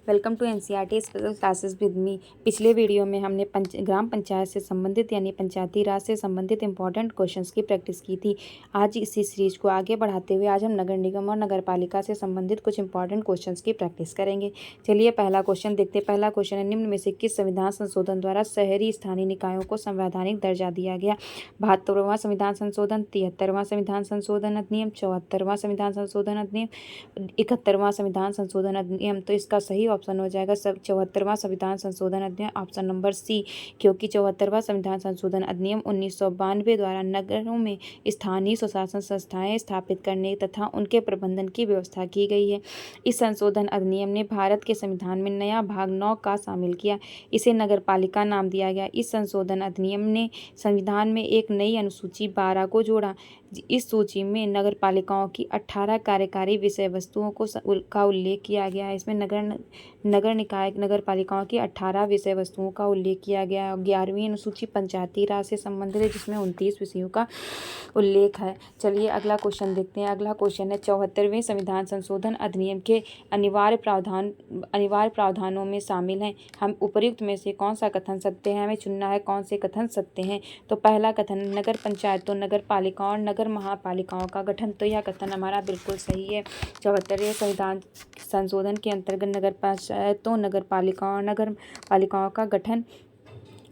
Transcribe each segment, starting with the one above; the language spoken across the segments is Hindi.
Welcome to NCERT special classes with me. पिछले वीडियो में हमने ग्राम पंचायत से संबंधित यानी पंचायती राज से संबंधित इंपॉर्टेंट क्वेश्चंस की प्रैक्टिस की थी। आज इसी सीरीज को आगे बढ़ाते हुए आज हम नगर निगम और नगर पालिका से संबंधित कुछ इंपॉर्टेंट क्वेश्चंस की प्रैक्टिस करेंगे। चलिए पहला क्वेश्चन देखते हैं। पहला क्वेश्चन है, निम्न में से किस संविधान संशोधन द्वारा शहरी स्थानीय निकायों को संवैधानिक दर्जा दिया गया? 72वां संविधान संशोधन, 73वां संविधान संशोधन अधिनियम, 74वां संविधान संशोधन अधिनियम, 71वां संविधान संशोधन अधिनियम। तो इसका सही ऑप्शन हो जाएगा 74वां संविधान संशोधन अधिनियम, ऑप्शन नंबर सी, क्योंकि 74वां संविधान संशोधन अधिनियम 1992 द्वारा नगरों में स्थानीय स्वशासन संस्थाएं स्थापित करने तथा उनके प्रबंधन की व्यवस्था की गई है। इस संशोधन अधिनियम ने भारत के संविधान में नया भाग 9 का शामिल किया, इसे नगर पालिका नाम दिया गया। इस संशोधन अधिनियम ने संविधान में एक नई अनुसूची 12 को जोड़ा। इस सूची में नगर पालिकाओं की 18 कार्यकारी विषय वस्तुओं का उल्लेख किया गया है। इसमें नगर निकाय नगर पालिकाओं की 18 विषय वस्तुओं का उल्लेख किया गया है। 11वीं अनुसूची पंचायती राज से संबंधित है, जिसमें 29 विषयों का उल्लेख है। चलिए अगला क्वेश्चन देखते हैं। अगला क्वेश्चन है, 74वें संविधान संशोधन अधिनियम के अनिवार्य प्रावधानों में शामिल हैं। हम उपयुक्त में से कौन सा कथन सत्य है? हमें चुनना है कौन से कथन सत्य हैं। तो पहला कथन, नगर पंचायतों, नगर पालिकाओं और नगर महापालिकाओं का गठन। तो यह कथन हमारा बिल्कुल सही है। 74वें संविधान संशोधन के अंतर्गत नगर पंचायतों, नगर पालिकाओं और नगर पालिकाओं का गठन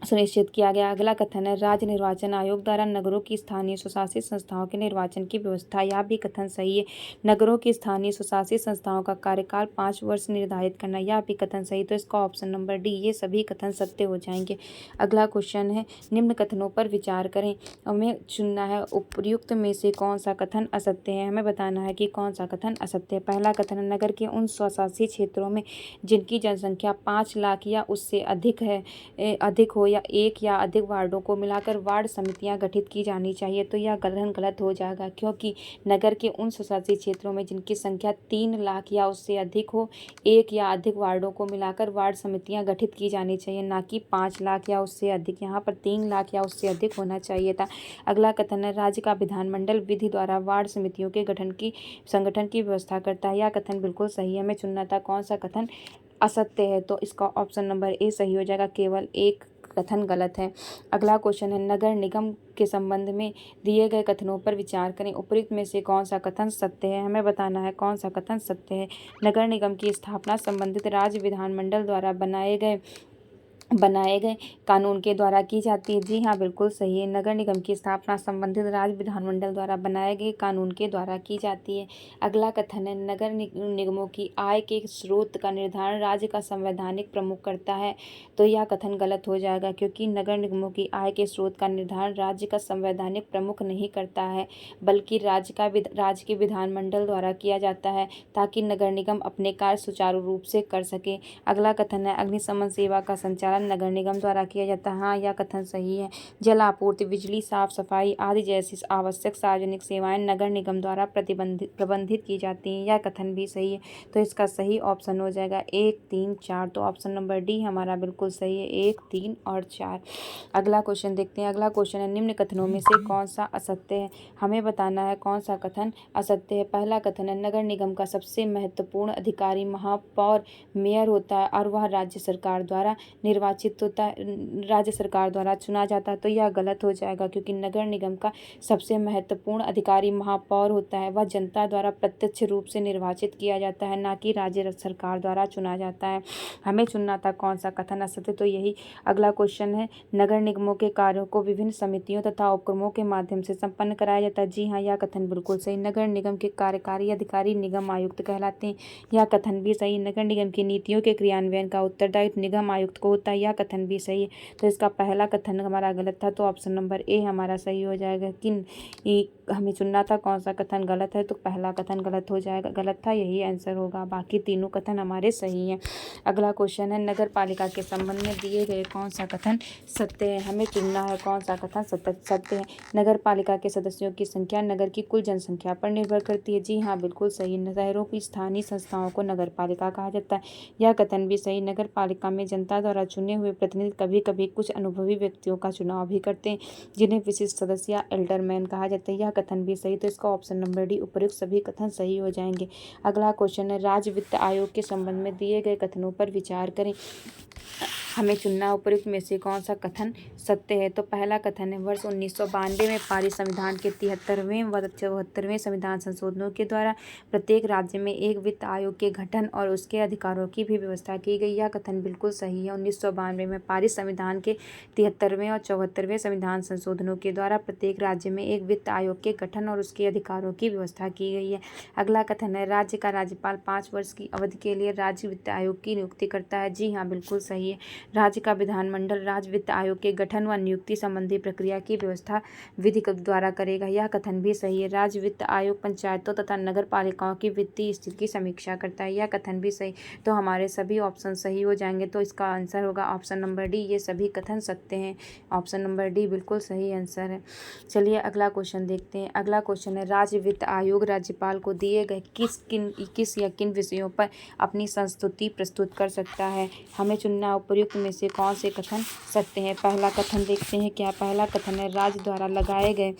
सुनिश्चित किया गया। अगला कथन है, राज्य निर्वाचन आयोग द्वारा नगरों की स्थानीय स्वशासित संस्थाओं के निर्वाचन की व्यवस्था। यह भी कथन सही है। नगरों की स्थानीय स्वशासित संस्थाओं का कार्यकाल 5 वर्ष निर्धारित करना, यह भी कथन सही। तो इसका ऑप्शन नंबर डी, ये सभी कथन सत्य हो जाएंगे। अगला क्वेश्चन है, निम्न कथनों पर विचार करें। हमें चुनना है उपयुक्त में से कौन सा कथन असत्य है। हमें बताना है कि कौन सा कथन असत्य है। पहला कथन है, नगर के उन स्वशासित क्षेत्रों में जिनकी जनसंख्या 5 लाख या उससे अधिक हो या एक या अधिक वार्डों को मिलाकर वार्ड समितियां गठित की जानी चाहिए। तो यह गलत हो जाएगा, क्योंकि नगर के उन स्वशासित क्षेत्रों में जिनकी संख्या 3 लाख या उससे अधिक हो, एक या अधिक वार्डों को मिलाकर वार्ड समितियां गठित की जानी चाहिए, ना कि 5 लाख या उससे अधिक। यहाँ पर 3 लाख या उससे अधिक होना चाहिए था। अगला कथन है, राज्य का विधानमंडल विधि द्वारा वार्ड समितियों के संगठन की व्यवस्था करता है। यह कथन बिल्कुल सही है। हमें चुनना था कौन सा कथन असत्य है। तो इसका ऑप्शन नंबर ए सही हो जाएगा, केवल एक कथन गलत है। अगला क्वेश्चन है, नगर निगम के संबंध में दिए गए कथनों पर विचार करें। उपयुक्त में से कौन सा कथन सत्य है। हमें बताना है कौन सा कथन सत्य है। नगर निगम की स्थापना संबंधित राज्य विधानमंडल द्वारा बनाए गए कानून के द्वारा की जाती है। जी हाँ, बिल्कुल सही है। नगर निगम की स्थापना संबंधित राज्य विधानमंडल द्वारा बनाए गए कानून के द्वारा की जाती है। अगला कथन है, नगर निगमों की आय के स्रोत का निर्धारण राज्य का संवैधानिक प्रमुख करता है। तो यह कथन गलत हो जाएगा, क्योंकि नगर निगमों की आय के स्रोत का निर्धारण राज्य का संवैधानिक प्रमुख नहीं करता है, बल्कि राज्य के विधानमंडल द्वारा किया जाता है, ताकि नगर निगम अपने कार्य सुचारू रूप से कर सके। अगला कथन है, अग्निशमन सेवा का संचालन नगर निगम द्वारा किया जाता है। हाँ, यह कथन सही है। जल आपूर्ति, बिजली, साफ सफाई आदि जैसी आवश्यक सार्वजनिक सेवाएं नगर निगम द्वारा प्रबंधित की जाती हैं। यह कथन भी सही है। तो इसका सही ऑप्शन हो जाएगा 1, 3, 4। तो ऑप्शन नंबर डी हमारा बिल्कुल सही है, 1, 3 और 4। अगला क्वेश्चन देखते हैं। अगला क्वेश्चन है, निम्न कथनों में से कौन सा असत्य है। हमें बताना है कौन सा कथन असत्य है। पहला कथन है, नगर निगम का सबसे महत्वपूर्ण अधिकारी महापौर मेयर होता है और वह राज्य सरकार द्वारा चुना जाता है। तो यह गलत हो जाएगा, क्योंकि नगर निगम का सबसे महत्वपूर्ण अधिकारी महापौर होता है। वह जनता द्वारा प्रत्यक्ष रूप से निर्वाचित किया जाता है, ना कि राज्य सरकार द्वारा चुना जाता है। हमें चुनना था कौन सा कथन असत्य। तो यही अगला क्वेश्चन है, नगर निगमों के कार्यों को विभिन्न समितियों तथा उपक्रमों के माध्यम से संपन्न कराया जाता है। जी हाँ, यह कथन बिल्कुल सही। नगर निगम के कार्यकारी अधिकारी निगम आयुक्त कहलाते हैं। यह कथन भी सही। नगर निगम की नीतियों के क्रियान्वयन का उत्तरदायित्व निगम आयुक्त को होता है। यह कथन भी सही है। तो इसका पहला कथन हमारा गलत था। तो ऑप्शन नंबर ए हमारा सही हो जाएगा। कि हमें चुनना था कौन सा कथन गलत है। तो पहला कथन गलत हो जाएगा, गलत था, यही आंसर होगा। बाकी तीनों कथन हमारे सही हैं। अगला क्वेश्चन है, नगर पालिका के संबंध में दिए गए कौन सा कथन सत्य है। हमें चुनना है कौन सा कथन सत्य है। नगर पालिका के सदस्यों की संख्या नगर की कुल जनसंख्या पर निर्भर करती है। जी हाँ, बिल्कुल सही। शहरों की स्थानीय संस्थाओं को नगर पालिका कहा जाता है। यह कथन भी सही। नगर पालिका में जनता द्वारा चुने चुने हुए प्रतिनिधि कभी कभी कुछ अनुभवी व्यक्तियों का चुनाव भी करते हैं, जिन्हें विशिष्ट सदस्य या एल्डरमैन कहा जाता है। यह कथन भी सही, तो इसका ऑप्शन नंबर डी उपर्युक्त सभी कथन सही हो जाएंगे। अगला क्वेश्चन है, राज्य वित्त आयोग के संबंध में दिए गए कथनों पर विचार करें। हमें चुनना उपर्युक्त में से कौन सा कथन सत्य है। तो पहला कथन है, वर्ष 1992 में पारित संविधान के 73वें व 74वें संविधान संशोधनों के द्वारा प्रत्येक राज्य में एक वित्त आयोग के गठन और उसके अधिकारों की भी व्यवस्था की गई। यह कथन बिल्कुल सही है। 1992 में पारित संविधान के 73वें और 74वें संविधान संशोधनों के द्वारा प्रत्येक राज्य में एक वित्त आयोग के गठन और उसके अधिकारों की व्यवस्था की गई है। अगला कथन है, राज्य का राज्यपाल 5 वर्ष की अवधि के लिए राज्य वित्त आयोग की नियुक्ति करता है। जी हाँ, बिल्कुल सही है। राज्य का विधानमंडल राज्य वित्त आयोग के गठन व नियुक्ति संबंधी प्रक्रिया की व्यवस्था विधि द्वारा करेगा। यह कथन भी सही है। राज्य वित्त आयोग पंचायतों तथा नगर पालिकाओं की वित्तीय स्थिति की समीक्षा करता है। यह कथन भी सही, तो हमारे सभी ऑप्शन सही हो जाएंगे। तो इसका आंसर होगा ऑप्शन नंबर डी, ये सभी कथन सत्य हैं। ऑप्शन नंबर डी बिल्कुल सही आंसर है। चलिए अगला क्वेश्चन देखते हैं। अगला क्वेश्चन है, राज्य वित्त आयोग राज्यपाल को दिए गए किस या किन विषयों पर अपनी संस्तुति प्रस्तुत कर सकता है। हमें चुनना उपर्युक्त में से कौन से कथन सत्य हैं। पहला कथन देखते हैं क्या। पहला कथन है, राज्य द्वारा लगाए गए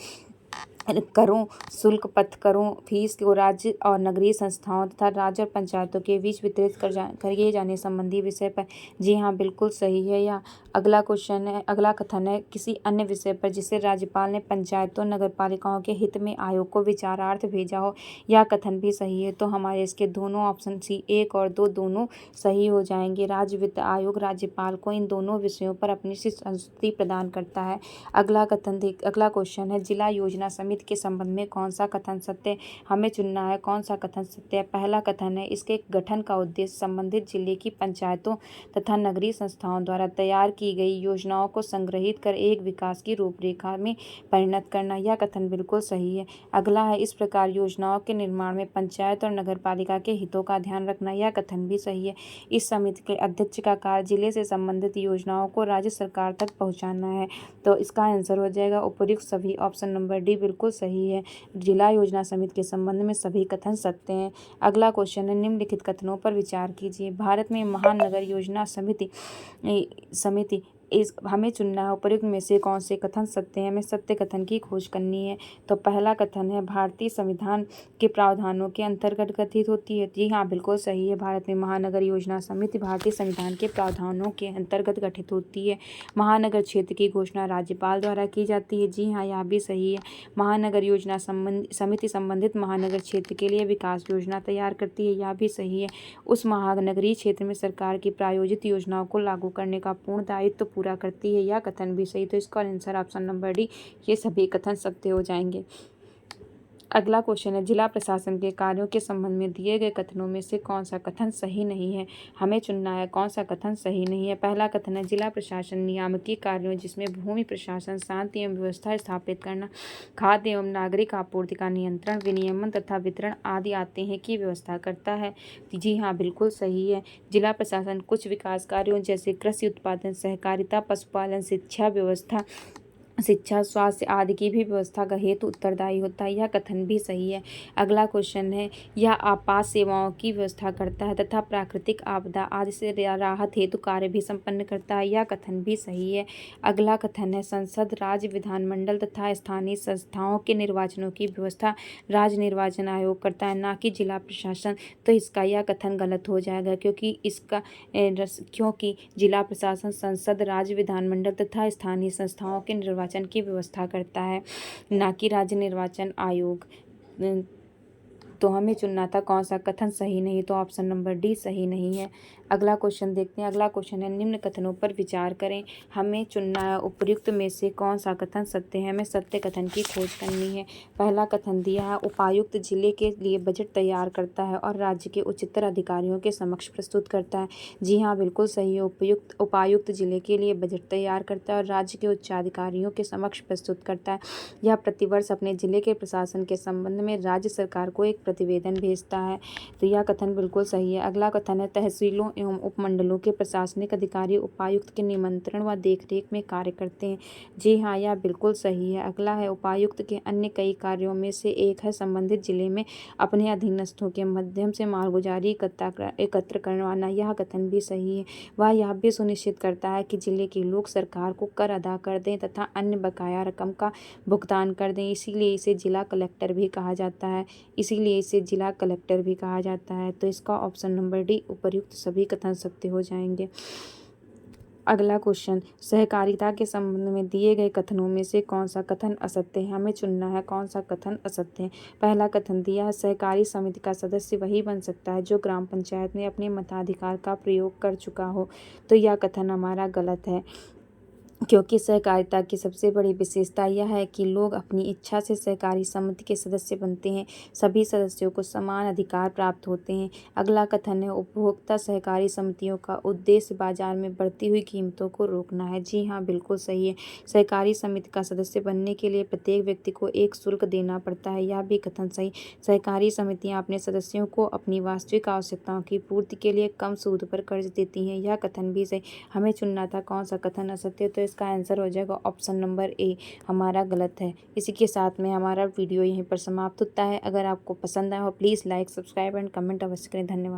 करों, शुल्क, पथकरों, फीस को राज्य और नगरीय संस्थाओं तथा राज्य और पंचायतों के बीच वितरित किए जाने संबंधी विषय पर। जी हाँ, बिल्कुल सही है। या अगला क्वेश्चन है, अगला कथन है, किसी अन्य विषय पर जिसे राज्यपाल ने पंचायतों नगर पालिकाओं के हित में आयोग को विचारार्थ भेजा हो। यह कथन भी सही है। तो हमारे इसके दोनों ऑप्शन सी 1 और 2 दोनों सही हो जाएंगे। राज्य वित्त आयोग राज्यपाल को इन दोनों विषयों पर अपनी संस्तुति प्रदान करता है। अगला क्वेश्चन है, जिला योजना समिति के संबंध में कौन सा कथन सत्य। हमें चुनना है कौन सा कथन सत्य है। पहला कथन है, इसके गठन का उद्देश्य संबंधित जिले की पंचायतों तथा नगरीय संस्थाओं द्वारा तैयार की गई योजनाओं को संग्रहित कर एक विकास की रूपरेखा में परिणत करना। यह कथन बिल्कुल सही है। अगला है, इस प्रकार योजनाओं के निर्माण में पंचायत और नगर पालिका के हितों का ध्यान रखना। यह कथन भी सही है। इस समिति के अध्यक्ष का कार्य जिले से संबंधित योजनाओं को राज्य सरकार तक पहुँचाना है। तो इसका आंसर हो जाएगा उपर्युक्त सभी। ऑप्शन नंबर डी बिल्कुल सही है। जिला योजना समिति के संबंध में सभी कथन सत्य हैं। अगला क्वेश्चन है, निम्नलिखित कथनों पर विचार कीजिए। भारत में महानगर योजना समिति हमें चुनना है उपर्युक्त में से कौन से कथन सत्य हैं। हमें सत्य कथन की खोज करनी है। तो पहला कथन है, भारतीय संविधान के प्रावधानों के अंतर्गत गठित होती है। जी हाँ, बिल्कुल सही है। भारत में महानगर योजना समिति भारतीय संविधान के प्रावधानों के अंतर्गत गठित होती है। महानगर क्षेत्र की घोषणा राज्यपाल द्वारा की जाती है। जी हाँ, यह भी सही है। महानगर योजना समिति संबंधित महानगर क्षेत्र के लिए विकास योजना तैयार करती है। यह भी सही है। उस महानगरीय क्षेत्र में सरकार की प्रायोजित योजनाओं को लागू करने का पूर्ण दायित्व पूरा करती है। यह कथन भी सही, तो इसका आंसर ऑप्शन नंबर डी, ये सभी कथन सत्य हो जाएंगे। अगला क्वेश्चन है, जिला प्रशासन के कार्यों के संबंध में दिए गए कथनों में से कौन सा कथन सही नहीं है। हमें चुनना है कौन सा कथन सही नहीं है। पहला कथन है, जिला प्रशासन नियामकीय कार्यों जिसमें भूमि प्रशासन, शांति एवं व्यवस्था स्थापित करना, खाद्य एवं नागरिक आपूर्ति का नियंत्रण, विनियमन तथा वितरण आदि आते हैं की व्यवस्था करता है। जी हाँ, बिल्कुल सही है। जिला प्रशासन कुछ विकास कार्यों जैसे कृषि उत्पादन, सहकारिता, पशुपालन, शिक्षा, स्वास्थ्य आदि की भी व्यवस्था का हेतु उत्तरदायी होता है। यह कथन भी सही है। अगला क्वेश्चन है, यह आपात सेवाओं की व्यवस्था करता है तथा प्राकृतिक आपदा आदि से राहत हेतु कार्य भी संपन्न करता है। यह कथन भी सही है। अगला कथन है, संसद, राज्य विधानमंडल तथा स्थानीय संस्थाओं के निर्वाचनों की व्यवस्था राज्य निर्वाचन आयोग करता है, न कि जिला प्रशासन। तो इसका यह कथन गलत हो जाएगा, क्योंकि जिला प्रशासन संसद, राज्य विधानमंडल तथा स्थानीय संस्थाओं के निर्वाचन की व्यवस्था करता है, ना कि राज्य निर्वाचन आयोग। तो हमें चुनना था कौन सा कथन सही नहीं, तो ऑप्शन नंबर डी सही नहीं है। अगला क्वेश्चन देखते हैं। अगला क्वेश्चन है, निम्न कथनों पर विचार करें। हमें चुनना है उपर्युक्त में से कौन सा कथन सत्य है। हमें सत्य कथन की खोज करनी है। पहला कथन दिया है, उपायुक्त जिले के लिए बजट तैयार करता है और राज्य के उच्चतर अधिकारियों के समक्ष प्रस्तुत करता है। जी हाँ, बिल्कुल सही है। उपायुक्त जिले के लिए बजट तैयार करता है और राज्य के उच्चाधिकारियों के समक्ष प्रस्तुत करता है। यह प्रतिवर्ष अपने जिले के प्रशासन के संबंध में राज्य सरकार को एक प्रतिवेदन भेजता है। तो यह कथन बिल्कुल सही है। अगला कथन है, तहसीलों एवं उपमंडलों के प्रशासनिक अधिकारी उपायुक्त के निमंत्रण व देखरेख में कार्य करते हैं। जी हाँ, यह बिल्कुल सही है। अगला है, उपायुक्त के अन्य कई कार्यों में से एक है संबंधित जिले में अपने अधीनस्थों के माध्यम से मालगुजारी एकत्र करवाना। यह कथन भी सही है। वह यह भी सुनिश्चित करता है कि जिले के लोग सरकार को कर अदा कर दें तथा अन्य बकाया रकम का भुगतान कर दें। इसीलिए इसे जिला कलेक्टर भी कहा जाता है। तो इसका ऑप्शन नंबर डी, उपर्युक्त सभी कथन सत्य हो जाएंगे। अगला क्वेश्चन, सहकारिता के संबंध में दिए गए कथनों में से कौन सा कथन असत्य है? हमें चुनना है कौन सा कथन असत्य है। पहला कथन दिया है, सहकारी समिति का सदस्य वही बन सकता है जो ग्राम पंचायत में अपने मताधिकार का प्रयोग कर चुका हो। तो यह कथन हमारा गलत है, क्योंकि सहकारिता की सबसे बड़ी विशेषता यह है कि लोग अपनी इच्छा से सहकारी समिति के सदस्य बनते हैं। सभी सदस्यों को समान अधिकार प्राप्त होते हैं। अगला कथन है, उपभोक्ता सहकारी समितियों का उद्देश्य बाजार में बढ़ती हुई कीमतों को रोकना है। जी हाँ, बिल्कुल सही है। सहकारी समिति का सदस्य बनने के लिए प्रत्येक व्यक्ति को एक शुल्क देना पड़ता है। यह भी कथन सही। सहकारी समितियाँ अपने सदस्यों को अपनी वास्तविक आवश्यकताओं की पूर्ति के लिए कम सूद पर कर्ज देती हैं। यह कथन भी सही। हमें चुनना था कौन सा कथन असत्य, तो इसका आंसर हो जाएगा ऑप्शन नंबर ए, हमारा गलत है। इसी के साथ में हमारा वीडियो यहीं पर समाप्त होता है। अगर आपको पसंद आया हो please like, subscribe and comment अवश्य करें। धन्यवाद।